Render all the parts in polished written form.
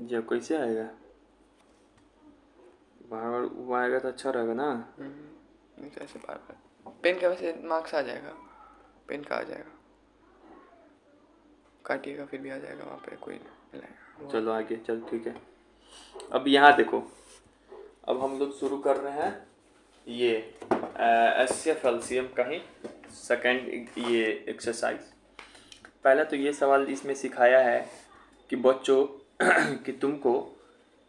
जब कैसे आएगा, बार बार वो आएगा तो अच्छा रहेगा ना। नहीं तो ऐसे बार बार पेन का वैसे मार्क्स आ जाएगा, पेन का आ जाएगा, काटिएगा फिर भी आ जाएगा, वहाँ पे कोई मिलाएगा। चलो आगे चल, ठीक है। अब यहाँ देखो, अब हम लोग शुरू कर रहे हैं ये एचसीएफ एलसीएम का ही सेकंड ये एक्सरसाइज। पहला तो ये सवाल इसमें सिखाया है कि बच्चों कि तुमको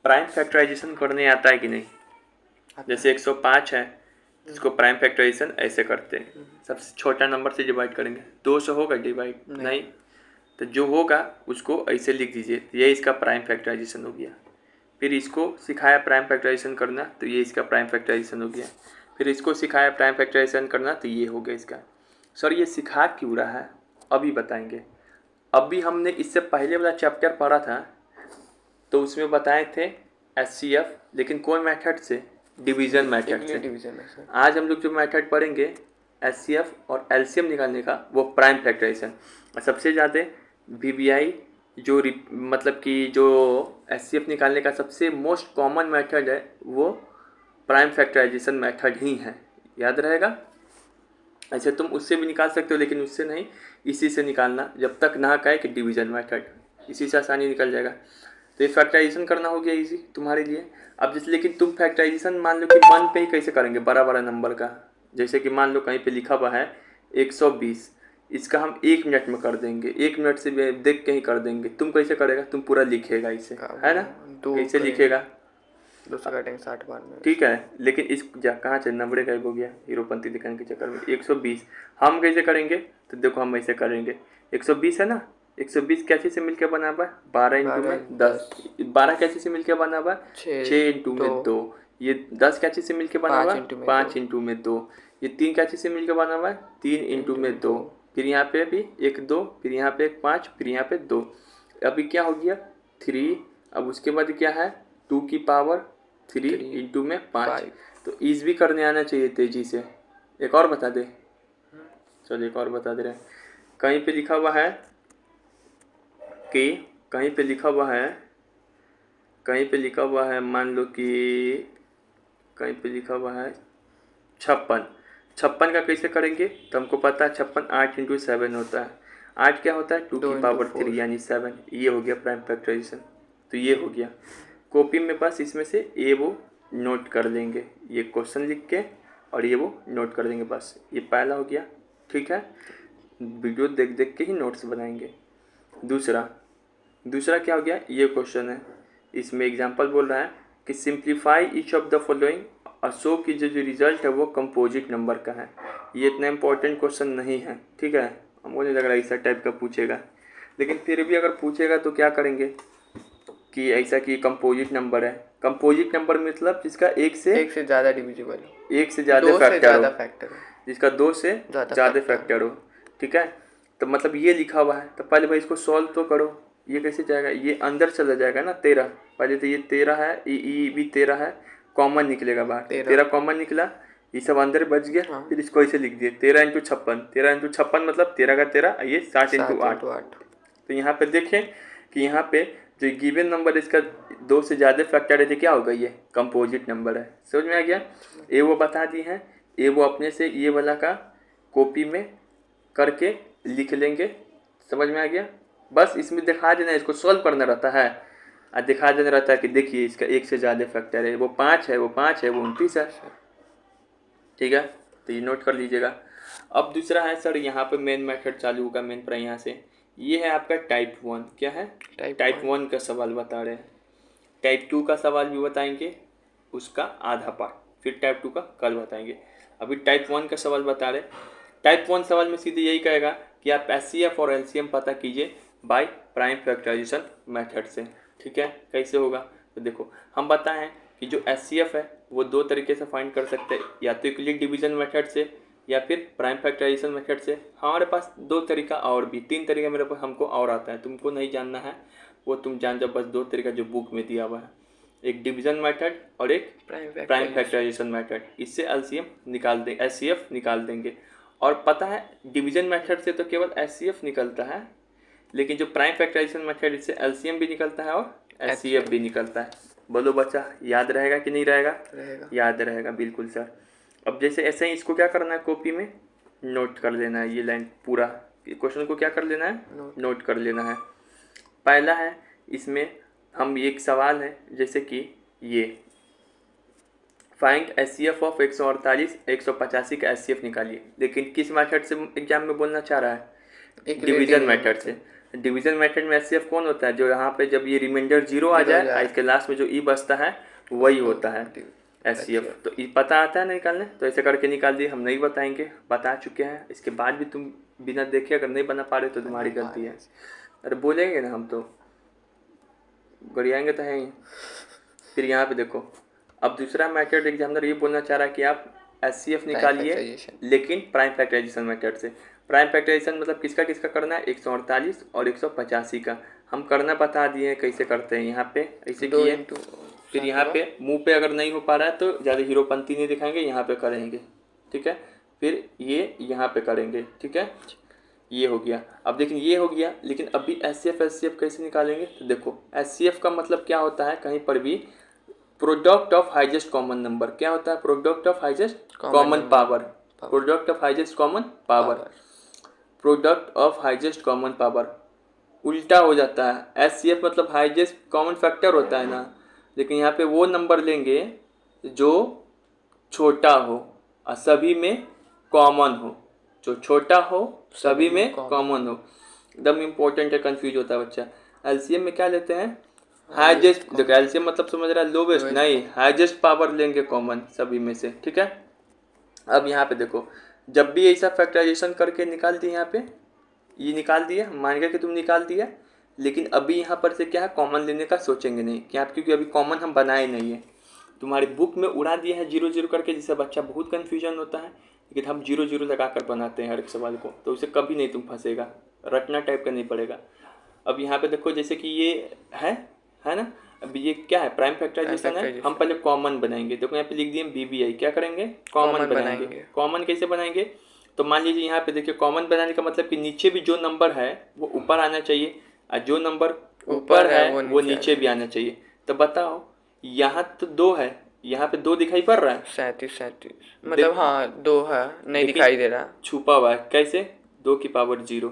प्राइम फैक्टराइजेशन करने आता है कि नहीं। जैसे 105 है, इसको प्राइम फैक्टराइजेशन ऐसे करते हैं, सबसे छोटा नंबर से डिवाइड करेंगे, 2 से होगा डिवाइड नहीं, तो जो होगा उसको ऐसे लिख दीजिए, ये इसका प्राइम फैक्टराइजेशन हो गया। फिर इसको सिखाया प्राइम फैक्टराइजेशन करना, तो ये इसका प्राइम फैक्टराइजेशन हो गया। फिर इसको सिखाया प्राइम फैक्टराइजेशन करना, तो ये हो गया इसका। सर ये सिखा क्यों रहा है अभी बताएंगे। अभी हमने इससे पहले वाला चैप्टर पढ़ा था, तो उसमें बताए थे एचसीएफ, लेकिन कौन मेथड से, डिवीज़न मेथड से। आज हम लोग जो मेथड पढ़ेंगे एचसीएफ और एलसीएम निकालने का, वो प्राइम फैक्टराइजेशन। और सबसे ज़्यादा वीबीआई जो मतलब कि जो एचसीएफ निकालने का सबसे मोस्ट कॉमन मेथड है, वो प्राइम फैक्टराइजेशन मेथड ही है, याद रहेगा। ऐसे तुम उससे भी निकाल सकते हो, लेकिन उससे नहीं, इसी से निकालना, जब तक ना कहे कि डिवीज़न मेथड, इसी से आसानी निकल जाएगा। तो ये फैक्टराइजेशन करना हो गया इजी तुम्हारे लिए। अब जैसे लेकिन तुम फैक्टराइजेशन मान लो कि मन पे ही कैसे करेंगे, बड़ा बड़ा नंबर का। जैसे कि मान लो कहीं पे लिखा हुआ है 120, इसका हम 1 मिनट में कर देंगे, 1 मिनट से देख के ही कर देंगे। तुम कैसे करेगा, तुम पूरा लिखेगा इसे, है ना, कैसे लिखेगा, 2 से काटेंगे 60 बार में, ठीक है। लेकिन इस कहाँ से नंबर गायब हो गया हीरोपंती दिखाने के चक्कर में। 120 हम कैसे करेंगे, तो देखो हम ऐसे करेंगे, 120 है ना, 120 क्या चीज़ से मिलकर बना हुआ है, 12 इंटू में 10, 12 क्या चीज़ से मिलकर बना हुआ है, 6 इंटू में 2, ये 10 क्या चीज़ से मिलकर बना हुआ है, 5 इंटू में 2, ये 3 क्या चीज़ से मिलकर बना हुआ है, 3 इंटू में 2, फिर यहाँ पे भी 1 2, फिर यहाँ पे 1 5, फिर यहाँ पे 2, अभी क्या हो गया 3। अब उसके बाद क्या है 2 की पावर 3 इंटू में 5। तो ईज भी करने आना चाहिए तेजी से। एक और बता दे, चलो एक और बता दे रहे हैं। कहीं पे लिखा हुआ है कि कहीं पे लिखा हुआ है मान लो कि कहीं पे लिखा हुआ है 56। 56 का कैसे करेंगे, तो हमको पता है 56 8 इंटू 7 होता है। 8 क्या होता है 2 की पावर 3 यानी 7। ये हो गया प्राइम फैक्टराइजेशन, तो ये हो गया। कॉपी में बस इसमें से ये वो नोट कर लेंगे, ये क्वेश्चन लिख के और ये वो नोट कर देंगे, बस ये पहला हो गया, ठीक है। वीडियो देख देख के ही नोट्स बनाएंगे। दूसरा क्या हो गया, ये क्वेश्चन है, इसमें एग्जांपल बोल रहा है कि simplify each of the following और शो की जो रिजल्ट है वो कंपोजिट नंबर का है। ये इतना इंपॉर्टेंट क्वेश्चन नहीं है, ठीक है, हमको नहीं लग रहा ऐसा टाइप का पूछेगा, लेकिन फिर भी अगर पूछेगा तो क्या करेंगे कि ऐसा कि कंपोजिट नंबर है। कंपोजिट नंबर मतलब जिसका एक से ज़्यादा डिविजिबल हो, एक से ज़्यादा फैक्टर हो, जिसका 2 से ज़्यादा फैक्टर हो, ठीक है। तो मतलब ये लिखा हुआ है, तो पहले भाई इसको सॉल्व तो करो। ये कैसे जाएगा, ये अंदर चला जाएगा ना 13, पहले तो ये 13 है, ई भी 13 है, कॉमन निकलेगा बाहर, 13 कॉमन निकला, ये सब अंदर बच गया। फिर इसको ऐसे लिख दिए 13 इंटू 56, 13 इंटू 56 मतलब 13 का 13, ये 60 इंटू 8। तो यहाँ पे देखें कि यहाँ पे जो गिवन नंबर इसका 2 से ज़्यादा फैक्टर है, तो क्या होगा, ये कंपोजिट नंबर है। समझ में आ गया। ये वो बता दी है, ये वो अपने से ये वाला का कॉपी में करके लिख लेंगे, समझ में आ गया। बस इसमें दिखा देना, इसको सॉल्व करना रहता है और दिखा देना रहता है कि देखिए इसका 1 से ज़्यादा फैक्टर है, वो 5 है, वो 5 है, वो 29 है, ठीक है। तो ये नोट कर लीजिएगा। अब दूसरा है सर, यहाँ पे मेन मेथड चालू होगा, मेन पर यहाँ से ये है आपका टाइप 1। क्या है, टाइप 1 का सवाल बता रहे हैं। टाइप 2 का सवाल भी बताएंगे, उसका आधा पार्ट, फिर टाइप 2 का कल बताएंगे। अभी टाइप 1 का सवाल बता रहे। टाइप 1 सवाल में सीधे यही कहेगा कि आप एचसीएफ और एलसीएम पता कीजिए बाय प्राइम फैक्टराइजेशन मेथड से, ठीक है। कैसे होगा, तो देखो हम बताएं कि जो एचसीएफ है वो 2 तरीके से फाइंड कर सकते हैं, या तो यूक्लिड डिवीजन मेथड से या फिर प्राइम फैक्टराइजेशन मेथड से। हमारे पास 2 तरीका और भी, 3 तरीका मेरे पास हमको और आता है, तुमको नहीं जानना है वो तुम जान जाओ, बस 2 तरीका जो बुक में दिया हुआ है, एक डिवीजन मेथड और एक प्राइम फैक्टराइजेशन मेथड। इससे एलसीएम निकाल देंगे, एचसीएफ निकाल देंगे। और पता है डिवीजन मेथड से तो केवल एचसीएफ निकलता है, लेकिन जो प्राइम फैक्टराइजेशन मेथड इससे एलसीएम भी निकलता है और HCF भी निकलता है। बोलो बच्चा, याद रहेगा कि नहीं रहेगा? रहेगा। याद रहेगा, बिल्कुल सर। अब जैसे ऐसे ही इसको क्या करना है, कॉपी में नोट कर लेना है, ये लाइन पूरा क्वेश्चन को क्या कर लेना है, नोट कर लेना है। पहला है, इसमें हम एक सवाल है जैसे कि ये फाइंड HCF ऑफ 148 185 का HCF निकालिए, लेकिन किस मेथड से एग्जाम में बोलना चाह रहा है? डिवीजन मेथड से। डिवीजन मेथड में HCF कौन होता है? जो यहाँ पे जब ये रिमाइंडर 0 आ जाए, इसके लास्ट में जो ई बचता है वही होता है HCF। तो ई पता आता है ना निकालने, तो ऐसे करके निकाल दिए। हम नहीं बताएंगे, बता चुके हैं। इसके बाद भी तुम बिना देखे अगर नहीं बना पा रहे तो तुम्हारी गलती है। अरे बोलेंगे ना हम, तो गरियाएंगे तो है ही। फिर यहाँ पे देखो, अब दूसरा मेथड एग्जामिनर ये बोलना चाह रहा है कि आप HCF निकालिए, लेकिन प्राइम फैक्टराइजेशन मेथड से। प्राइम फैक्टराइजेशन मतलब किसका किसका करना है? 148 और 185 का। हम करना बता दिए हैं कैसे करते हैं। यहाँ पे ऐसे किए, फिर यहाँ पे मुंह पे अगर नहीं हो पा रहा है तो ज़्यादा हीरोपंती नहीं दिखाएंगे, यहाँ पे करेंगे, ठीक है। फिर ये यहाँ पे करेंगे, ठीक है। ये हो गया। अब देखिए ये हो गया, लेकिन अभी HCF कैसे निकालेंगे? तो देखो HCF का मतलब क्या होता है, कहीं पर भी product of highest common number. क्या होता है? Product of highest common power. Product of highest common power. Product of highest common power उल्टा हो जाता है। HCF मतलब हाईएस्ट कॉमन फैक्टर होता है ना, लेकिन यहाँ पे वो नंबर लेंगे जो छोटा हो और सभी में कॉमन हो। जो छोटा हो सभी में कॉमन हो। एकदम इम्पोर्टेंट है, कंफ्यूज होता है बच्चा। LCM में क्या लेते हैं? हाईएस्ट। देखो LCM मतलब समझ रहा है, लोवेस्ट नहीं, हाईएस्ट पावर लेंगे कॉमन सभी में से, ठीक है। अब यहाँ पे देखो, जब भी ऐसा फैक्टराइजेशन करके निकाल दिए, यहाँ पे ये निकाल दिया, मान गया कि तुम निकाल दिया, लेकिन अभी यहाँ पर से क्या है, कॉमन लेने का सोचेंगे नहीं क्या, क्योंकि अभी कॉमन हम बनाए नहीं है। तुम्हारी बुक में उड़ा दिया है 0 0 करके, जिससे बच्चा बहुत कन्फ्यूजन होता है। लेकिन हम 0 0 लगा कर बनाते हैं हर एक सवाल को, तो उसे कभी नहीं तुम फंसेगा, रटना टाइप का नहीं पड़ेगा। अब यहाँ पे देखो, जैसे कि ये है ना, अब ये क्या है, प्राइम फैक्टराइजेशन है। हम पहले कॉमन बनाएंगे। देखो यहाँ पे लिख दिए BBI, क्या करेंगे? कॉमन बनाएंगे। कॉमन कैसे बनाएंगे? तो मान लीजिए यहाँ पे देखिए, कॉमन बनाने का मतलब कि नीचे भी जो नंबर है वो ऊपर आना चाहिए, और जो नंबर ऊपर है वो नीचे भी आना चाहिए। तो बताओ, यहाँ तो 2 है, यहाँ पे 2 दिखाई पड़ रहा है। 37 मतलब हाँ 2 है, नहीं दिखाई दे रहा, छुपा हुआ है। कैसे? 2 की पावर 0।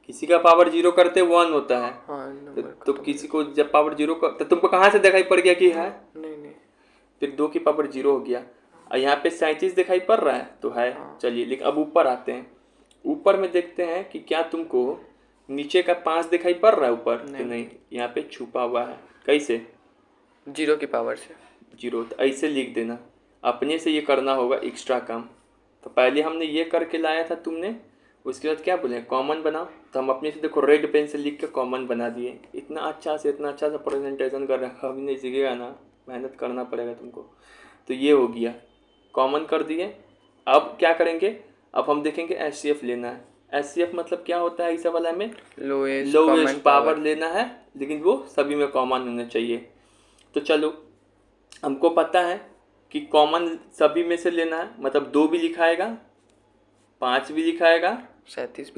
किसी का पावर 0 करते 1 होता है। तो किसी को जब पावर 0 कर, तो तुमको कहाँ से दिखाई पड़ गया कि है? नहीं। फिर 2 की पावर 0 हो गया, और यहाँ पे 37 दिखाई पड़ रहा है, तो है। चलिए, लेकिन अब ऊपर आते हैं। ऊपर में देखते हैं कि क्या तुमको नीचे का 5 दिखाई पड़ रहा है ऊपर? तो नहीं, यहाँ पे छुपा हुआ है। कैसे? 0 की पावर से 0। तो ऐसे लिख देना, अपने से ये करना होगा एक्स्ट्रा काम। तो पहले हमने ये करके लाया था तुमने, उसके बाद क्या बोले, कॉमन बनाओ। तो हम अपने से देखो रेड पेन से लिख के कॉमन बना दिए। इतना अच्छा सा प्रेजेंटेशन कर रखा, अभी नहीं सीखेगा ना, मेहनत करना पड़ेगा तुमको। तो ये हो गया, कॉमन कर दिए। अब क्या करेंगे? अब हम देखेंगे HCF लेना है। HCF मतलब क्या होता है? ऐसा वाला में लोवेस्ट पावर लेना है, लेकिन वो सभी में कॉमन होना चाहिए। तो चलो, हमको पता है कि कॉमन सभी में से लेना है, मतलब 2 भी लिखाएगा, 5 भी लिखाएगा, 37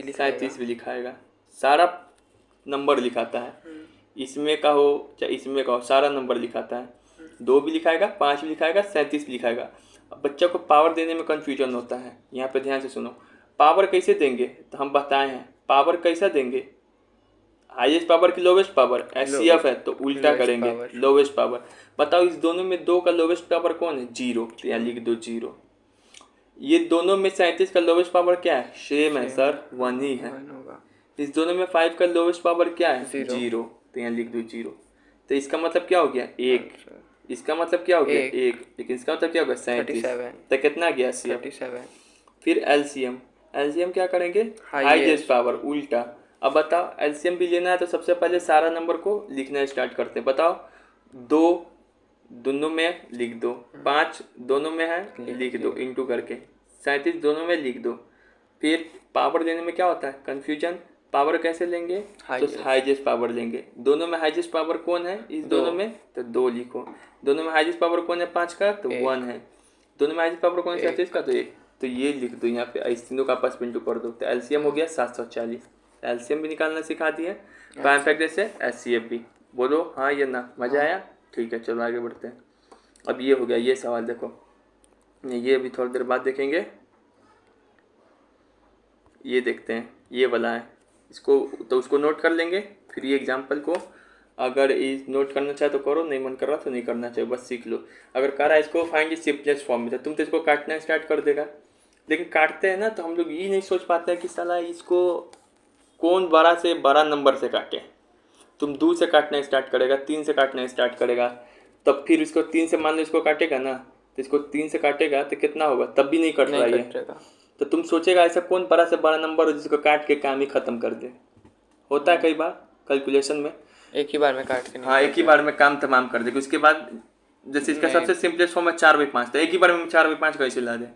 भी लिखाएगा। सारा नंबर लिखाता है, इसमें का हो चाहे इसमें का हो, सारा नंबर लिखाता है। 2 भी लिखाएगा, 5 भी लिखाएगा, 37 भी लिखाएगा। अब बच्चा को पावर देने में कन्फ्यूजन होता है। यहाँ पे ध्यान से सुनो, पावर कैसे देंगे? तो हम बताए हैं पावर कैसा देंगे, हाईएस्ट पावर की लोवेस्ट पावर। HCF है तो उल्टा करेंगे, लोवेस्ट पावर। बताओ इस दोनों में 2 का लोवेस्ट पावर कौन है? 0। तो यहाँ लिख दो 0। ये दोनों में 37 का लोवेस्ट पावर क्या है? सेम है सर, 1 ही है। इस दोनों में 5 का लोवेस्ट पावर क्या है? 0। तो यहाँ लिख दो 0। तो इसका मतलब क्या हो गया? 1। इसका मतलब क्या हो गया? 1। लेकिन इसका मतलब क्या होगा? 37। तो कितना गया? 37। फिर LCM क्या करेंगे? हाईएस्ट पावर, उल्टा। अब बताओ, LCM भी लेना है तो सबसे पहले सारा नंबर को लिखना स्टार्ट करते हैं। बताओ, 2 दोनों में लिख दो, 5 दोनों में है लिख दो, इंटू करके 37 दोनों में लिख दो। फिर पावर देने में क्या होता है? कन्फ्यूजन। पावर कैसे लेंगे? तो हाईएस्ट पावर लेंगे। दोनों में हाईएस्ट पावर कौन है इस दोनों में? तो 2 लिखो। दोनों में हाईएस्ट पावर कौन है 5 का? तो 1 है। दोनों में हाईएस्ट पावर कौन है 37 का? तो 1। तो ये लिख दो यहाँ पे, इस तीनों का आपस में इंटू कर दो। तो LCM हो गया 740। LCM भी निकालना सिखा दिया, प्राइम फैक्टर से HCF भी। बोलो हाँ या ना, मज़ा आया? ठीक है चलो आगे बढ़ते हैं। अब ये हो गया ये सवाल, देखो ये अभी थोड़ी देर बाद देखेंगे। ये देखते हैं, ये वाला है, इसको तो उसको नोट कर लेंगे, फिर ये एग्जाम्पल को अगर इस नोट करना चाहे तो करो, नहीं मन कर रहा तो नहीं करना चाहिए, बस सीख लो। अगर कह रहा है इसको फाइंड सिंपलेस्ट फॉर्म में, तो तुम तो इसको काटना स्टार्ट कर देगा। लेकिन काटते हैं ना तो हम लोग ये नहीं सोच पाते हैं कि साला इसको कौन बड़ा से बड़ा नंबर से काटे। तुम 2 से काटना स्टार्ट करेगा, 3 से काटना स्टार्ट करेगा, तब फिर इसको 3 से मान लो इसको काटेगा ना, तो इसको 3 से काटेगा तो कितना होगा, तब भी नहीं कट रहा है ये। तो तुम सोचेगा ऐसा कौन बड़ा से बड़ा नंबर हो जिसको काट के काम ही खत्म कर दे। होता है कई बार कैलकुलेशन में, एक ही बार में काट के हाँ एक ही बार में काम तमाम कर देगा। उसके बाद जैसे इसका सबसे सिंपलेस्ट फॉर्म है 4/5, तो एक ही बार में 4/5 कैसे ला दे।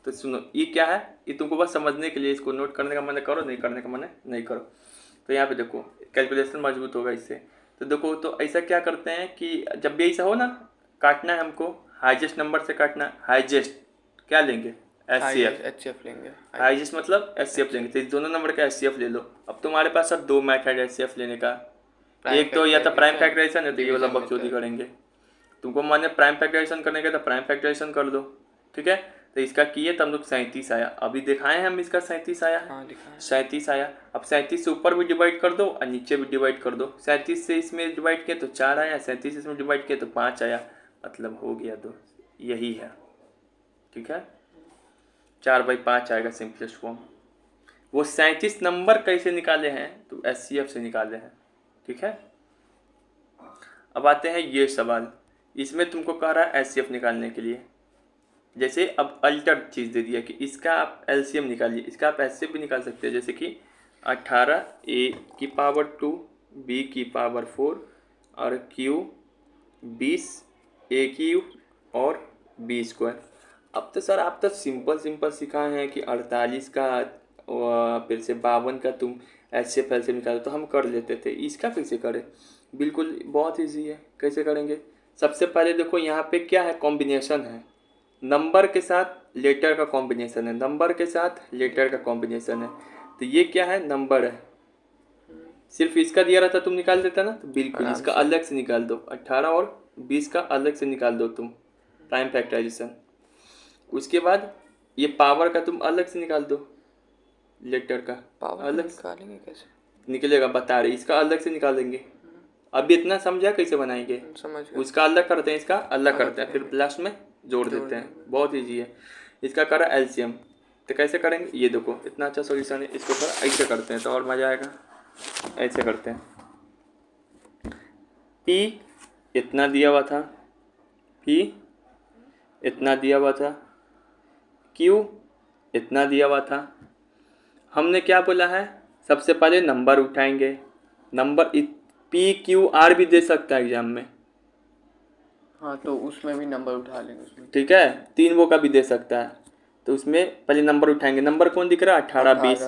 तो सुनो ये क्या है, ये तुमको बस समझने के लिए, इसको नोट करने का मन करो, नहीं करने का मन नहीं करो। तो यहाँ पे देखो कैलकुलेशन मजबूत होगा इससे। तो देखो तो ऐसा क्या करते हैं कि जब भी ऐसा हो ना, काटना है हमको हाईएस्ट नंबर से काटना है। हाईएस्ट क्या लेंगे, HCF लेंगे। हाईएस्ट मतलब HCF लेंगे, तो इस दोनों नंबर का HCF ले लो। अब तुम्हारे पास अब 2 मेथड है HCF लेने का, एक तो या तो प्राइम फैक्टराइजेशन है, तो ये वाला बकचोदी करेंगे। तुमको माने प्राइम फैक्टराइजेशन करने का तो प्राइम फैक्टराइजेशन कर दो, ठीक है। तो इसका किए तब लोग 37 आया, अभी दिखाए हम इसका 37 आया है, 37 आया। अब 37 से ऊपर भी डिवाइड कर दो और नीचे भी डिवाइड कर दो। 37 से इसमें डिवाइड किया तो 4 आया, 37 इसमें डिवाइड किया तो 5 आया, मतलब हो गया 2। यही है, ठीक है, 4/5 आएगा सिंपलेस्ट फॉर्म। वो 37 नंबर कैसे निकाले हैं, तो HCF से निकाले हैं, ठीक है। अब आते हैं ये सवाल, इसमें तुमको कह रहा है HCF निकालने के लिए। जैसे अब अल्टर चीज़ दे दिया कि इसका आप LCM निकालिए, इसका आप HCF भी निकाल सकते हैं। जैसे कि 18a⁻², b⁻4 और q 20a³ और b²। अब तो सर आप तो सिंपल सिखाए हैं कि 48 का फिर से 52 का तुम HCF LCM निकालो, तो हम कर लेते थे। इसका कैसे करें, बिल्कुल बहुत ईजी है। कैसे करेंगे, सबसे पहले देखो यहाँ पे क्या है, कॉम्बिनेशन है, नंबर के साथ लेटर का कॉम्बिनेशन है, नंबर के साथ लेटर का कॉम्बिनेशन है। तो ये क्या है, नंबर है, सिर्फ इसका दिया रहता तुम निकाल देता ना, तो बिल्कुल इसका अलग से निकाल दो। 18 और 20 का अलग से निकाल दो तुम, प्राइम फैक्टराइजेशन। उसके बाद ये पावर का तुम अलग से निकाल दो, लेटर का पावर अलग निकालेंगे कैसे, निकलेगा बता रहे, इसका अलग से निकालेंगे। अब इतना समझा कैसे बनाएंगे, समझ गए। उसका अलग करते हैं, इसका अलग करते हैं, फिर लास्ट में जोड़ देते हैं, बहुत ईजी है। इसका करा LCM, तो कैसे करेंगे, ये देखो इतना अच्छा सॉल्यूशन है। इसको थोड़ा ऐसे करते हैं तो और मज़ा आएगा, ऐसे करते हैं। P इतना दिया हुआ था, P इतना दिया हुआ था, Q इतना दिया हुआ था। हमने क्या बोला है, सबसे पहले नंबर उठाएंगे, नंबर PQR भी दे सकता है एग्जाम में, हाँ तो उसमें भी नंबर उठा लेंगे उसमें, ठीक है, 3 वो का भी दे सकता है। तो उसमें पहले नंबर उठाएंगे, नंबर कौन दिख रहा है, 18-20,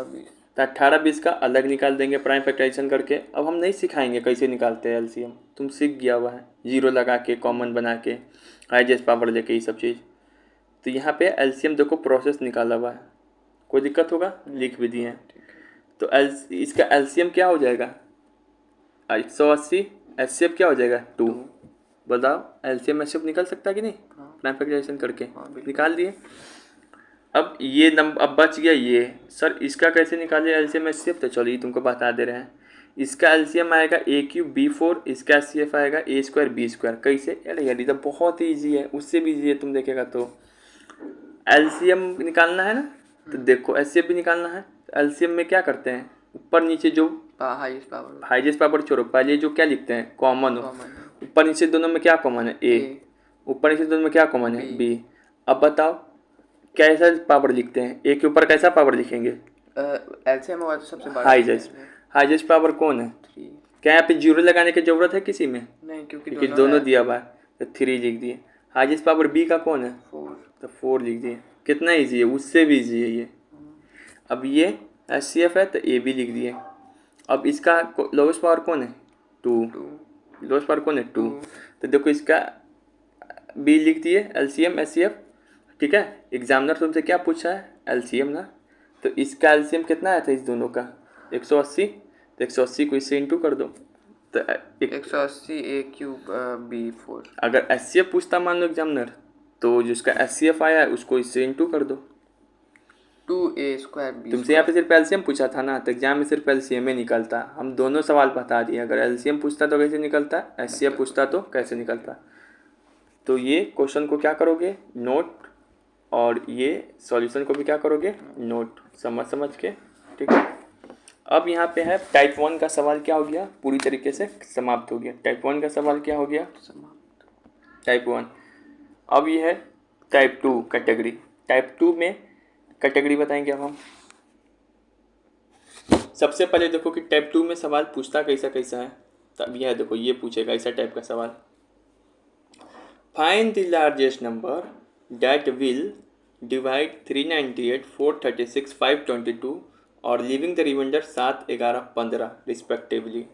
तो 18-20 का अलग निकाल देंगे प्राइम फैक्टराइजेशन करके। अब हम नहीं सिखाएंगे कैसे निकालते हैं LCM, तुम सीख गया हुआ है, जीरो लगा के कॉमन बना के हाईएस्ट पावर लेके ये सब चीज़। तो यहाँ पे LCM देखो प्रोसेस निकाला हुआ है, कोई दिक्कत होगा, लिख भी दिए हैं। तो इसका LCM क्या हो जाएगा, 180, HCF क्या हो जाएगा 2। बताओ LCM HCF निकल सकता है कि नहीं, प्राइम फैक्टराइजेशन करके निकाल दिए। अब ये नंबर अब बच गया ये, सर इसका कैसे निकाले LCM HCF, तो चलिए तुमको बता दे रहे हैं। इसका LCM आएगा a³ b4, इसका HCF आएगा a² b²। कैसे, अरे यार ये तो बहुत ही ईजी है, उससे भी ईजी है, तुम देखेगा तो। LCM निकालना है ना, तो देखो HCF भी निकालना है। LCM में क्या करते हैं, ऊपर नीचे जो हाईएस्ट पावर छोड़ो, पहले जो क्या लिखते हैं, कॉमन हो, ऊपर नीचे दोनों में क्या कॉमन है, A, ऊपर नीचे दोनों में क्या कॉमन है, B। अब बताओ कैसा पावर लिखते हैं, A के ऊपर कैसा पावर लिखेंगे, LCM होगा तो सबसे बड़ा हाईएस्ट पावर कौन है, क्या यहाँ पे जीरो लगाने की जरूरत है किसी में, नहीं, क्योंकि दोनों दिया हुआ है, तो 3 लिख दिए। हाईएस्ट पावर B का कौन है, 4, तो 4 लिख दिए। कितना ईजी है, उससे भी ईजी है ये। अब ये HCF है तो A भी लिख दिए। अब इसका लोएस्ट पावर कौन है, 2, लोएस्ट पावर कौन है 2, तो देखो इसका B लिख दिए, LCM HCF, ठीक है। एग्जामिनर तुमसे क्या पूछा है, LCM ना, तो इसका LCM कितना आया था इस दोनों का, 180, तो 180 को इससे इंटू कर दो, तो 180 a क्यूब b4। अगर एचसीएफ पूछता मान लो एग्जामिनर, तो जिसका एचसीएफ आया है उसको इससे इंटू कर दो। 2a² b²। तुमसे यहाँ पे सिर्फ एलसीएम पूछा था ना, तो एग्जाम में सिर्फ एलसीएम ही निकलता। हम दोनों सवाल बता दिए, अगर एलसीएम पूछता तो कैसे निकलता, एचसीएफ पूछता तो कैसे निकलता। तो ये क्वेश्चन को क्या करोगे, नोट, और ये सॉल्यूशन को भी क्या करोगे, नोट, समझ के, ठीक है। अब यहाँ पे है टाइप 1 का सवाल क्या हो गया, पूरी तरीके से समाप्त हो गया। टाइप 1 का सवाल क्या हो गया, समाप्त, टाइप 1। अब ये है टाइप 2 कैटेगरी। टाइप 2 में कैटेगरी बताएंगे अब हम। सबसे पहले देखो कि टाइप 2 में सवाल पूछता कैसा कैसा है। तब यह देखो, ये पूछेगा ऐसा टाइप का सवाल, find the largest number that will divide 398, 436, 522 और लिविंग द रिमाइंडर 7, 11, 15 रिस्पेक्टिवली।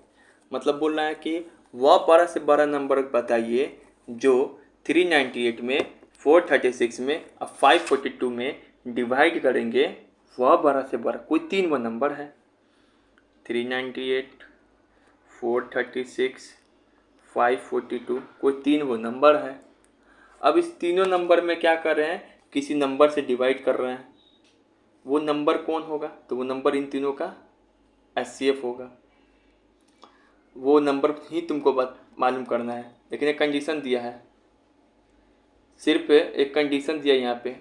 मतलब बोल रहा है कि वह बड़ा से बड़ा नंबर बताइए जो 398 में, 436 में और 542 में डिवाइड करेंगे, वह बड़ा से बड़ा कोई 3 वो नंबर है। 398, 436, 542 कोई 3 वो नंबर है। अब इस तीनों नंबर में क्या कर रहे हैं, किसी नंबर से डिवाइड कर रहे हैं। वो नंबर कौन होगा, तो वो नंबर इन तीनों का एचसीएफ होगा। वो नंबर ही तुमको मालूम करना है, लेकिन एक कंडीशन दिया है, सिर्फ एक कंडीशन दिया यहाँ पे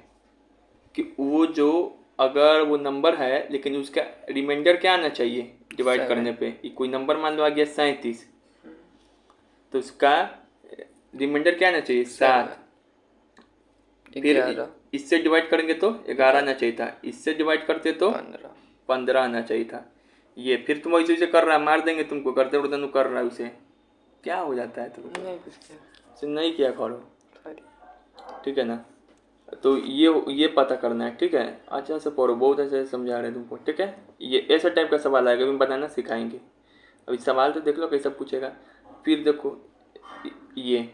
कि वो जो अगर वो नंबर है लेकिन उसका रिमाइंडर क्या आना चाहिए डिवाइड करने पे। कोई नंबर मान लो आ गया 37, तो उसका रिमाइंडर क्या आना चाहिए 7। फिर इससे डिवाइड करेंगे तो 11 आना चाहिए था, इससे डिवाइड करते तो 15 आना चाहिए था। ये फिर तुम वैसे कर रहा है, मार देंगे तुमको, करते उड़ते कर रहा है, उसे क्या हो जाता है तुमको, नहीं किया करो, ठीक है ना। तो ये पता करना है, ठीक है। अच्छा से पढ़ो, बहुत अच्छे से समझा रहे हैं तुमको, ठीक है। ये ऐसा टाइप का सवाल आएगा, हम बताना सिखाएंगे। अभी सवाल तो देख लो कैसा पूछेगा। फिर देखो ये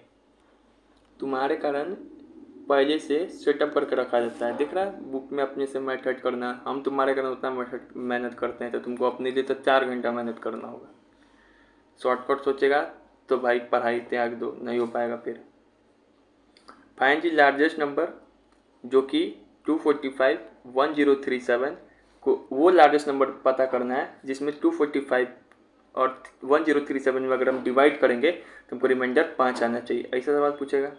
तुम्हारे कारण पहले से सेटअप करके रखा जाता है, दिख रहा है बुक में अपने से मेथड करना। हम तुम्हारे कारण उतना मेहनत करते हैं, तो तुमको अपने लिए तो 4 घंटा मेहनत करना होगा। शॉर्टकट सोचेगा तो भाई पढ़ाई त्याग दो, नहीं हो पाएगा। फिर फाइंड द लार्जेस्ट नंबर, जो कि 245, 1037 को वो लार्जेस्ट नंबर पता करना है जिसमें 245 और 1037 में अगर हम डिवाइड करेंगे तो हमको रिमाइंडर 5 आना चाहिए। ऐसा सवाल पूछेगा।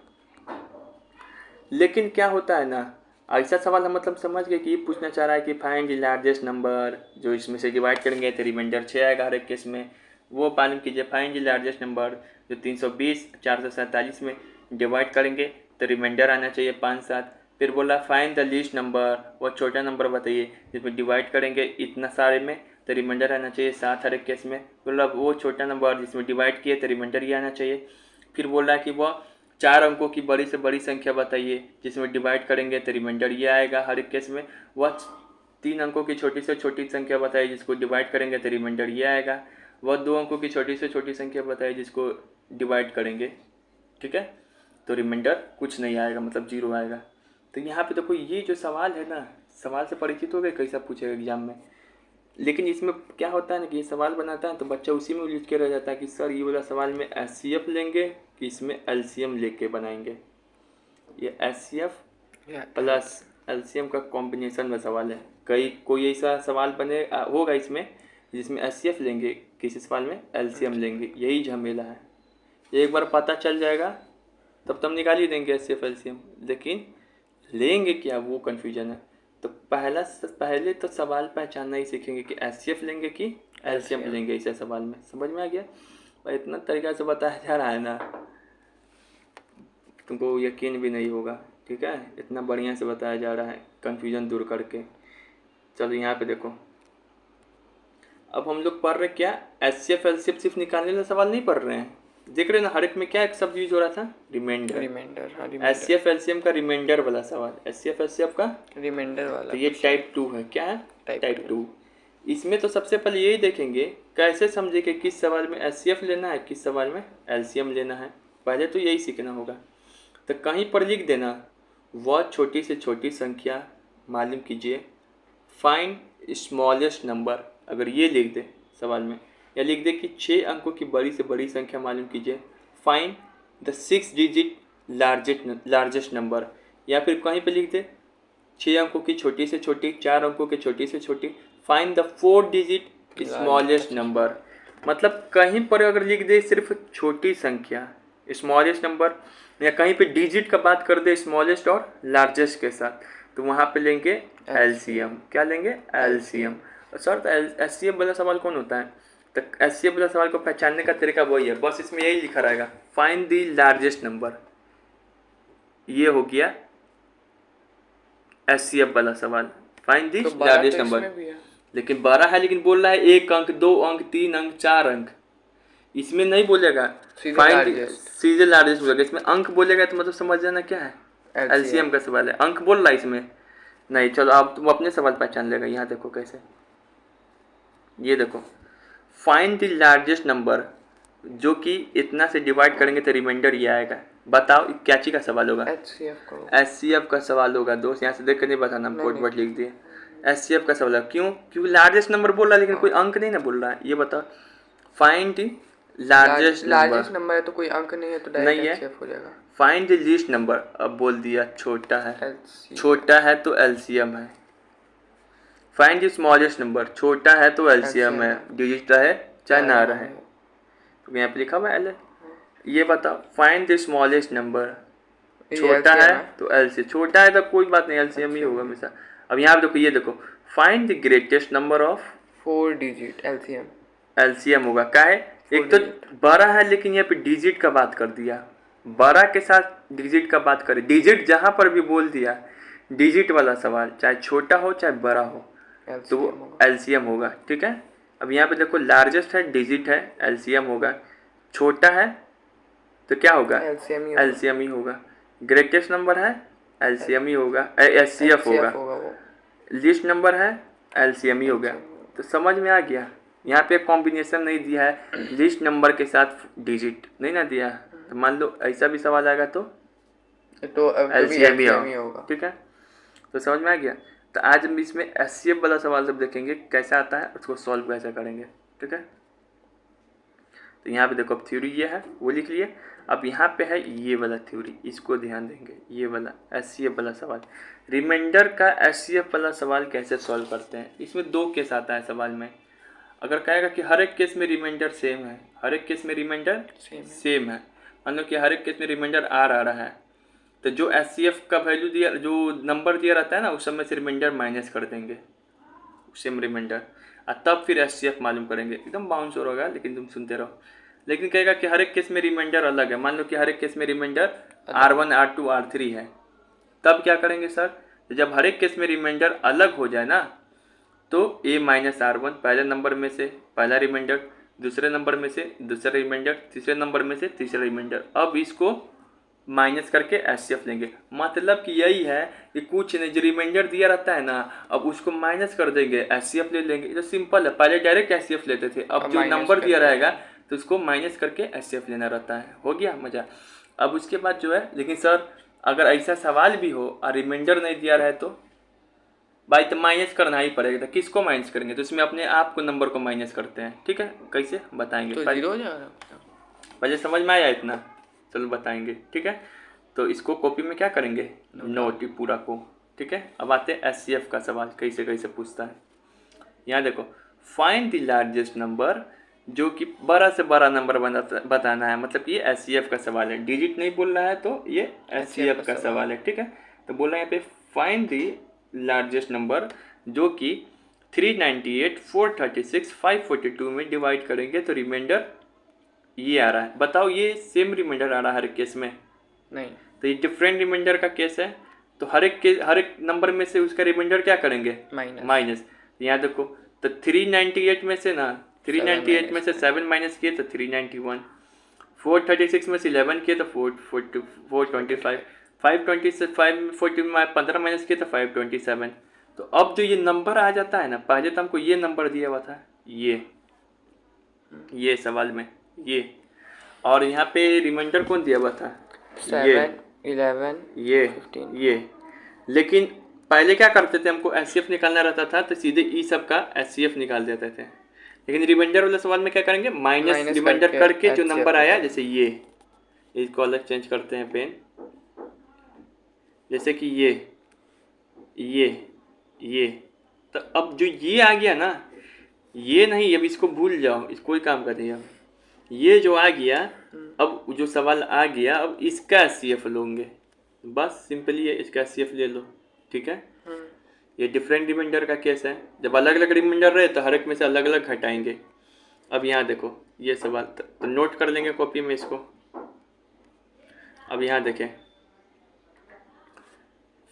लेकिन क्या होता है ना, ऐसा सवाल हम मतलब समझ गए कि ये पूछना चाह रहा है कि फाइंड द लार्जेस्ट नंबर, जो इसमें से डिवाइड करेंगे तो रिमाइंडर 6 आएगा हर एक केस में। वो मालूम कीजिए, फाइंड द लार्जेस्ट नंबर जो 320, 447 में डिवाइड करेंगे तो रिमाइंडर आना चाहिए 5, 7। फिर बोला फाइंड द लीस्ट नंबर, वो छोटा नंबर बताइए जिसमें डिवाइड करेंगे इतना सारे में तो रिमाइंडर आना चाहिए 7 हर एक केस में। बोला वो छोटा नंबर जिसमें डिवाइड किए तो रिमाइंडर ये आना चाहिए। फिर बोल रहा है कि वह 4 अंकों की बड़ी से बड़ी संख्या बताइए जिसमें डिवाइड करेंगे तो रिमाइंडर ये आएगा हर एक केस में। वह 3 अंकों की छोटी से छोटी संख्या बताइए जिसको डिवाइड करेंगे तो रिमाइंडर ये आएगा। वह 2 अंकों की छोटी से छोटी संख्या बताइए जिसको डिवाइड करेंगे, ठीक है, तो रिमाइंडर कुछ नहीं आएगा, मतलब 0 आएगा। तो यहाँ पे देखो ये जो सवाल है ना, सवाल से परिचित हो गए कैसा पूछेगा एग्जाम में। लेकिन इसमें क्या होता है ना कि ये सवाल बनाता है तो बच्चा उसी में उलझ के रह जाता है कि सर ये वाला सवाल में एचसीएफ लेंगे कि इसमें एलसीएम लेके बनाएंगे। ये एचसीएफ प्लस एलसीएम का कॉम्बिनेशन में सवाल है। कोई ऐसा सवाल बने होगा इसमें जिसमें एचसीएफ लेंगे, किसी सवाल में एलसीएम लेंगे, यही झमेला है। एक बार पता चल जाएगा तब तब निकाल ही देंगे एचसीएफ एलसीएम, लेकिन लेंगे क्या वो कन्फ्यूजन है। तो पहले तो सवाल पहचानना ही सीखेंगे कि एचसीएफ लेंगे कि एलसीएम लेंगे इस सवाल में। समझ में आ गया? और इतना तरीका से बताया जा रहा है ना, तुमको यकीन भी नहीं होगा, ठीक है, इतना बढ़िया से बताया जा रहा है कन्फ्यूजन दूर करके। चलो यहाँ पे देखो, अब हम लोग पढ़ रहे क्या, एचसीएफ एलसीएफ सिर्फ निकालने वाला सवाल नहीं पढ़ रहे हैं। देख रहे ना हर एक में क्या एक शब्द यूज हो रहा था, रिमाइंडर। एचसीएफ एलसीएम का रिमाइंडर वाला सवाल, एचसीएफ एलसीएम का रिमाइंडर वाला। तो ये टाइप 2 है, क्या है टाइप 2। इसमें तो सबसे पहले यही देखेंगे कैसे समझे कि किस सवाल में एचसीएफ लेना है, किस सवाल में एलसीएम लेना है। पहले तो यही सीखना होगा। तो कहीं पर लिख देना वह छोटी से छोटी संख्या मालूम कीजिए, फाइंड स्मॉलेस्ट नंबर। अगर ये लिख दे सवाल में या लिख दे कि 6 अंकों की बड़ी से बड़ी संख्या मालूम कीजिए, find the 6 digit largest number, या फिर कहीं पे लिख दे 6 अंकों की छोटी से छोटी, 4 अंकों की छोटी से छोटी, find the 4 digit smallest number. मतलब कहीं पर अगर लिख दे सिर्फ छोटी संख्या स्मॉलेस्ट नंबर, या कहीं पे डिजिट का बात कर दे स्मॉलेस्ट और लार्जेस्ट के साथ, तो वहाँ पे लेंगे एलसीएम। क्या लेंगे? एलसीएम। सर तो एचसीएफ वाला सवाल कौन होता है? तो एचसीएफ वाला सवाल को पहचानने का तरीका वही है, बस इसमें यही लिखा रहेगा, फाइंड द लार्जेस्ट नंबर। ये हो गया एचसीएफ वाला सवाल, फाइंड द लार्जेस्ट नंबर। लेकिन 12 है, लेकिन बोल रहा है 1 अंक, 2 अंक, 3 अंक, 4 अंक, इसमें नहीं बोलेगा फाइंड सीधे लार्जेस्ट बोलेगा। इसमें अंक बोलेगा तो मतलब समझ जाना क्या है, एलसीएम का सवाल है। अंक बोल रहा है इसमें नहीं। चलो आप तुम अपने सवाल पहचान लेगा। यहाँ देखो कैसे, ये देखो फाइंड द लार्जेस्ट नंबर, जो कि इतना से डिवाइड करेंगे तो रिमाइंडर ये आएगा। बताओ क्या चीज का सवाल होगा? एचसीएफ का सवाल होगा दोस्त। यहाँ से देख कर नहीं बताना, हम कोड वर्ड लिख दिए। एचसीएफ का सवाल है, क्यों? क्योंकि लार्जेस्ट नंबर बोल रहा है, लेकिन कोई अंक नहीं ना बोल रहा है। ये बताओ फाइंड द लार्जेस्ट नंबर है तो कोई अंक नहीं है तो डायरेक्ट एचसीएफ हो जाएगा। फाइंड द लीस्ट नंबर, अब बोल दिया छोटा है, छोटा है तो एलसीएम है। फाइंड द स्मॉलेस्ट नंबर, छोटा है तो एलसीएम है, डिजिट रहे चाहे ना रहे, तो यहाँ पे लिखा हुआ एल। ये बताओ फाइंड द स्मॉलेस्ट नंबर, छोटा है तो एलसीएम, छोटा है तो कोई बात नहीं, एलसीएम ही होगा हमेशा। अब यहाँ पे देखो, ये देखो find the greatest number of 4 digit, LCM, LCM होगा। क्या है? एक तो 12 है, लेकिन यहाँ पे डिजिट का बात कर दिया, 12 के साथ डिजिट का बात करें, डिजिट जहाँ पर भी बोल दिया डिजिट वाला सवाल, चाहे छोटा हो चाहे बड़ा हो, तो वो एलसीएम होगा। ठीक है। अब यहाँ पे देखो लार्जेस्ट है, डिजिट है, एलसीएम होगा। छोटा है तो क्या होगा? एलसीएम ही होगा। ग्रेटेस्ट नंबर है, एलसीएम ही होगा, एचसीएफ होगा। लिस्ट नंबर है, एलसीएम ही होगा। तो समझ में आ गया। यहाँ पे कॉम्बिनेशन नहीं दिया है लिस्ट नंबर के साथ डिजिट नहीं ना दिया, तो मान लो ऐसा भी सवाल आएगा तो एलसीएम ही होगा। ठीक है, तो समझ में आ गया। तो आज हम इसमें एचसीएफ वाला सवाल सब देखेंगे कैसा आता है, उसको सॉल्व कैसे करेंगे। ठीक है, तो यहाँ पे देखो अब थ्योरी ये है वो लिख लिए। अब यहाँ पे है ये वाला थ्योरी, इसको ध्यान देंगे। ये वाला एचसीएफ वाला सवाल, रिमाइंडर का एचसीएफ वाला सवाल कैसे सॉल्व करते हैं। इसमें 2 केस आता है सवाल में। अगर कहेगा कि हर एक केस में रिमाइंडर सेम है, हर एक केस में रिमाइंडर सेम है, मान लो कि हर एक केस में रिमाइंडर आ रहा है, तो जो एचसीएफ का वैल्यू दिया, जो नंबर दिया रहता है ना, उस समय से रिमाइंडर माइनस कर देंगे, सेम रिमाइंडर, और तब फिर एचसीएफ मालूम करेंगे। एकदम बाउंस हो होगा, लेकिन तुम सुनते रहो। लेकिन कहेगा कि हर एक केस में रिमाइंडर अलग है, मान लो कि हर एक केस में रिमाइंडर R1 R2 R3 है, तब क्या करेंगे सर? जब हर एक केस में रिमाइंडर अलग हो जाए ना, तो A माइनस R1 पहले नंबर में से पहला रिमाइंडर, दूसरे नंबर में से दूसरा रिमाइंडर, तीसरे नंबर में से तीसरा रिमाइंडर, अब इसको माइनस करके एचसीएफ लेंगे। मतलब कि यही है कि कुछ नहीं, जो रिमाइंडर दिया रहता है ना, अब उसको माइनस कर देंगे, एचसीएफ ले लेंगे। तो सिंपल है, पहले डायरेक्ट एचसीएफ लेते थे, अब जो नंबर दिया रहेगा तो उसको माइनस करके एचसीएफ लेना रहता है। हो गया मजा। अब उसके बाद जो है, लेकिन सर अगर ऐसा सवाल भी हो और रिमाइंडर नहीं दिया रहे तो भाई तो माइनस करना ही पड़ेगा। तो किसको माइनस करेंगे? तो इसमें अपने आप को नंबर को माइनस करते हैं। ठीक है, कैसे बताएंगे? तो जीरो हो जाएगा। पहले समझ में आया इतना, चलो बताएंगे। ठीक है, तो इसको कॉपी में क्या करेंगे, नोट पूरा को। ठीक है, अब आते हैं एचसीएफ का सवाल कैसे कैसे पूछता है। यहाँ देखो फाइंड द लार्जेस्ट नंबर, जो कि बड़ा से बड़ा नंबर बताना है। मतलब ये एचसीएफ का सवाल है, डिजिट नहीं बोल रहा है तो ये एचसीएफ का सवाल है। ठीक है, तो बोल रहा है यहाँ पे फाइंड द लार्जेस्ट नंबर, जो कि 398, 436, 542 में डिवाइड करेंगे तो रिमाइंडर ये आ रहा है। बताओ ये सेम रिमाइंडर आ रहा है हर केस में? नहीं, तो ये डिफरेंट रिमाइंडर का केस है। तो हर एक नंबर में से उसका रिमाइंडर क्या करेंगे? माइनस। यहाँ देखो, तो 398 में से ना, 398 में से 7 माइनस किए तो 391, 436 में से 11 किए तो 425, 540 में 15 माइनस किए तो 527। तो अब जो ये नंबर आ जाता है ना, पहले तो हमको ये नंबर दिया हुआ था, ये सवाल में ये, और यहाँ पे रिमाइंडर कौन दिया हुआ था? 7, 11, ये 15। ये लेकिन पहले क्या करते थे, हमको एचसीएफ निकालना रहता था तो सीधे ई सब का एचसीएफ निकाल देते थे। लेकिन रिमाइंडर वाला सवाल में क्या करेंगे, माइनस माइनस रिमाइंडर करके जो HCF नंबर आया, निकालेंगे। जैसे ये इसको अलग चेंज करते हैं पेन, जैसे कि ये तो अब जो ये आ गया ना, ये नहीं, अब इसको भूल जाओ, इसको कोई काम कर रही है। अब ये जो आ गया, अब जो सवाल आ गया, अब इसका HCF लोगे, बस सिंपली इसका HCF ले लो, ठीक है। ये डिफरेंट रिमाइंडर का केस है, जब अलग अलग रिमाइंडर रहे तो हर एक में से अलग अलग घटाएंगे। अब यहाँ देखो ये सवाल तो नोट कर लेंगे कॉपी में इसको। अब यहाँ देखें,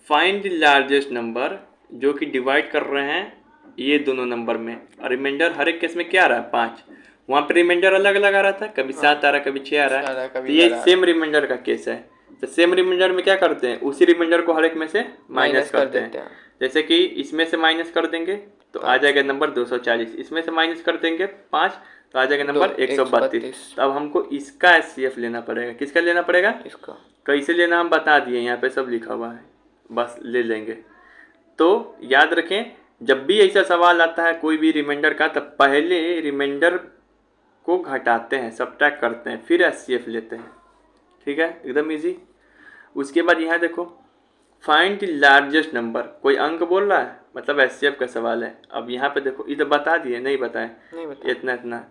फाइंड द लार्जेस्ट नंबर, जो कि डिवाइड कर रहे हैं ये दोनों नंबर में, और रिमाइंडर हर एक केस में क्या आ रहा है, 5। वहाँ पे रिमाइंडर अलग अलग आ रहा था, कभी 7 आ रहा, कभी 6 आ रहा है, तो ये सेम रिमाइंडर का केस है। तो सेम रिमाइंडर में क्या करते हैं, उसी रिमाइंडर को हर एक में से माइनस करते हैं। जैसे कि इसमें से माइनस कर देंगे तो आ जाएगा नंबर 240, इसमें से माइनस कर देंगे 5 तो आ जाएगा नंबर 132। तो अब हमको इसका HCF लेना पड़ेगा। किसका लेना पड़ेगा, इसका। कैसे लेना हम बता दिए, यहाँ पे सब लिखा हुआ है, बस ले लेंगे। तो याद रखें, जब भी ऐसा सवाल आता है कोई भी रिमाइंडर का, तब पहले रिमाइंडर को घटाते हैं, सब्ट्रैक्ट करते हैं, फिर HCF लेते हैं, ठीक है, एकदम इजी। उसके बाद यहाँ देखो, फाइंड द लार्जेस्ट नंबर, कोई अंक बोल रहा है, मतलब HCF का सवाल है। अब यहाँ पे देखो, इधर बता दिए, नहीं बताए, इतना इतना।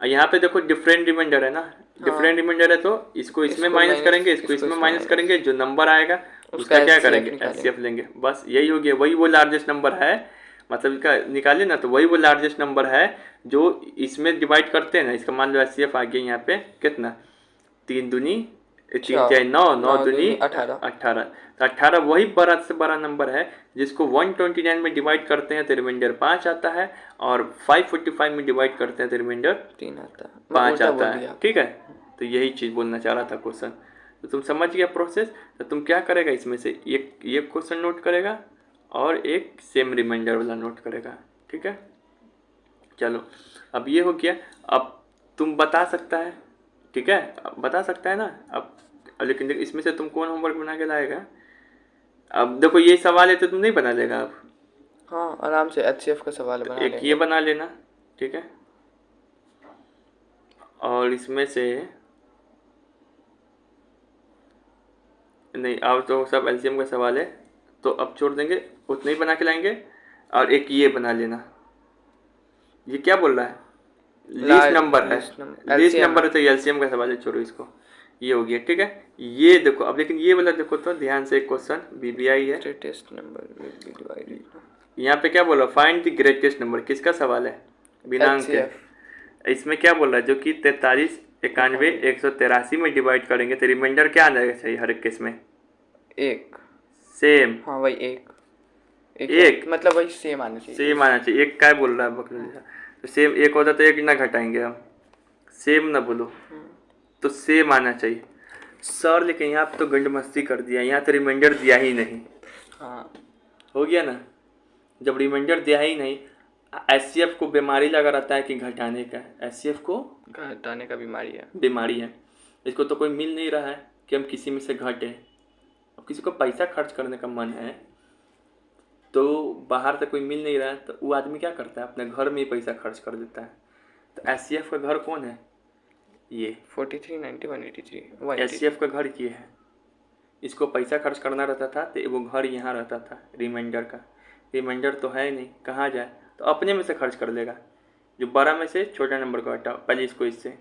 यहाँ पे देखो डिफरेंट रिमाइंडर है ना, डिफरेंट रिमाइंडर है तो इसको इसमें माइनस करेंगे, इसको इसमें माइनस करेंगे, जो नंबर आएगा उसका क्या करेंगे, HCF लेंगे, बस यही हो गया। वही वो लार्जेस्ट नंबर है, मतलब इसका निकाले ना, तो वही वो लार्जेस्ट नंबर है जो इसमें डिवाइड करते हैं ना। इसका मान लो HCF आ गया यहाँ पे कितना, 3 दूनी 3 9, 9 दूनी 18। तो 18 वही बड़ा से बड़ा नंबर है जिसको 129 में डिवाइड करते हैं तो रिमाइंडर 5 आता है, और 545 में डिवाइड करते हैं तो रिमाइंडर 3 आता है, 5 आता है, ठीक है। तो यही चीज़ बोलना चाह रहा था क्वेश्चन। तो तुम समझ गया प्रोसेस। तो तुम क्या करेगा, इसमें से एक क्वेश्चन नोट करेगा और एक सेम रिमाइंडर वाला नोट करेगा, ठीक है। चलो अब ये हो गया। अब तुम बता सकता है, ठीक है, बता सकता है ना। अब लेकिन इसमें से तुम कौन होमवर्क बना के लाएगा। अब देखो ये सवाल है तो तुम नहीं बना लेगा अब, हाँ आराम से HCF का सवाल बना एक ये बना लेना, ठीक है। और इसमें से नहीं, अब तो सब LCM का सवाल है तो अब छोड़ देंगे, उतना ही बना के लाएंगे। और एक ये बना लेना, ये क्या बोल रहा है, लीस्ट नंबर है, लीस्ट नंबर है तो LCM का सवाल है, छोड़ो इसको। ये हो गया, ठीक है। ये देखो अब, लेकिन ये वाला देखो तो ध्यान से, एक क्वेश्चन BBI है, ग्रेटेस्ट नंबर। यहाँ पे क्या बोला, फाइंड द ग्रेटेस्ट नंबर, किसका सवाल है, बिना अंक के। इसमें क्या बोल रहा है, जो कि 43, 91, 183 में डिवाइड करेंगे तो रिमाइंडर क्या आना चाहिए हर एक केस में, एक सेम। हाँ वही एक मतलब वही सेम आना चाहिए, सेम आना चाहिए। एक क्या बोल रहा है बकरा, तो सेम एक होता तो एक ना घटाएंगे हम, सेम ना बोलो, तो सेम आना चाहिए सर। लेकिन यहाँ पे तो गंड मस्ती कर दिया, यहाँ तो रिमाइंडर दिया ही नहीं। हाँ हो गया ना, जब रिमाइंडर दिया ही नहीं, HCF को बीमारी लगा रहता है कि घटाने का, HCF को घटाने का बीमारी है। इसको तो कोई मिल नहीं रहा है कि हम किसी में से घटें। अब किसी को पैसा खर्च करने का मन है तो बाहर से कोई मिल नहीं रहा है, तो वो आदमी क्या करता है, अपने घर में ही पैसा खर्च कर देता है। तो HCF का घर कौन है, ये 43, 90, 183 HCF का घर ये है। इसको पैसा खर्च करना रहता था तो वो घर यहाँ रहता था रिमाइंडर का। रिमाइंडर तो है नहीं, कहाँ जाए, तो अपने में से खर्च कर लेगा। जो बड़ा में से छोटा नंबर को हटाओ, पहले इसको इससे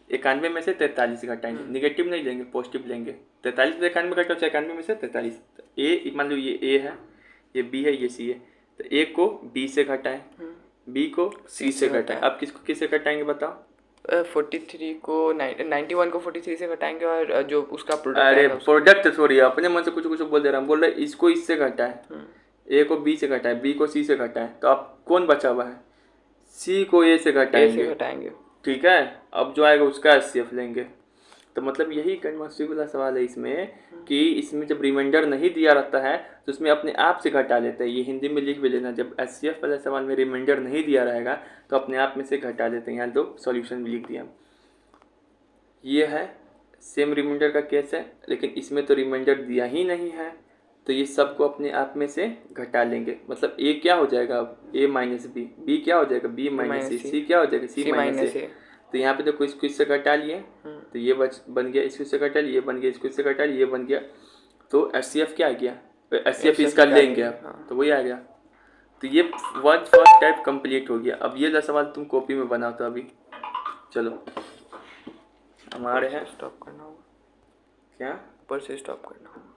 91 में से 43 घटाएंगे, निगेटिव नहीं लेंगे, पॉजिटिव लेंगे। 43 में 91 घटाओ, 91 में से 43। तो ए मान लो ये A है, ये B है, ये C है, तो A को B से घटाएं, B को C से घटाएं। अब किसको किससे घटाएंगे बताओ, 43 को 91 को 43 से घटाएंगे, और जो उसका प्रोडक्ट, अरे प्रोडक्ट सॉरी, अपने मन से कुछ कुछ बोल दे रहा हूँ। बोल रहे इसको इससे घटाएं, A को B से घटाएं, B को C से घटाएं, तो अब कौन बचा हुआ है, C को A से घटाएंगे, ठीक है। अब जो आएगा उसका HCF लेंगे। तो मतलब यही कंडमस्टी वाला सवाल है इसमें, कि इसमें जब रिमाइंडर नहीं दिया रहता है तो उसमें अपने आप से घटा लेते हैं। ये हिंदी में लिख भी लेना, जब HCF वाले सवाल में रिमाइंडर नहीं दिया रहेगा तो अपने आप में से घटा देते हैं। यहाँ तो सॉल्यूशन भी लिख दिया। ये है सेम रिमाइंडर का केस है, लेकिन इसमें तो रिमाइंडर दिया ही नहीं है, तो ये सबको अपने आप में से घटा लेंगे, मतलब ए क्या हो जाएगा अब ए माइनस बी, बी क्या हो जाएगा बी माइनस सी, सी क्या हो जाएगा सी माइनस ए। तो यहाँ पे देखो इसको इससे घटा लिए तो ये बन गया, इसको इससे घटा लिए ये बन गया, इसको इससे घटा लिए ये बन गया। तो HCF क्या आ गया, HCF इसका लेंगे आप तो वही आ गया। तो ये फर्स्ट टाइप कंप्लीट हो गया। अब ये 10 सवाल तुम कॉपी में बनाओ। तो अभी चलो हमारे हैं स्टॉप करना होगा क्या, ऊपर से स्टॉप करना होगा।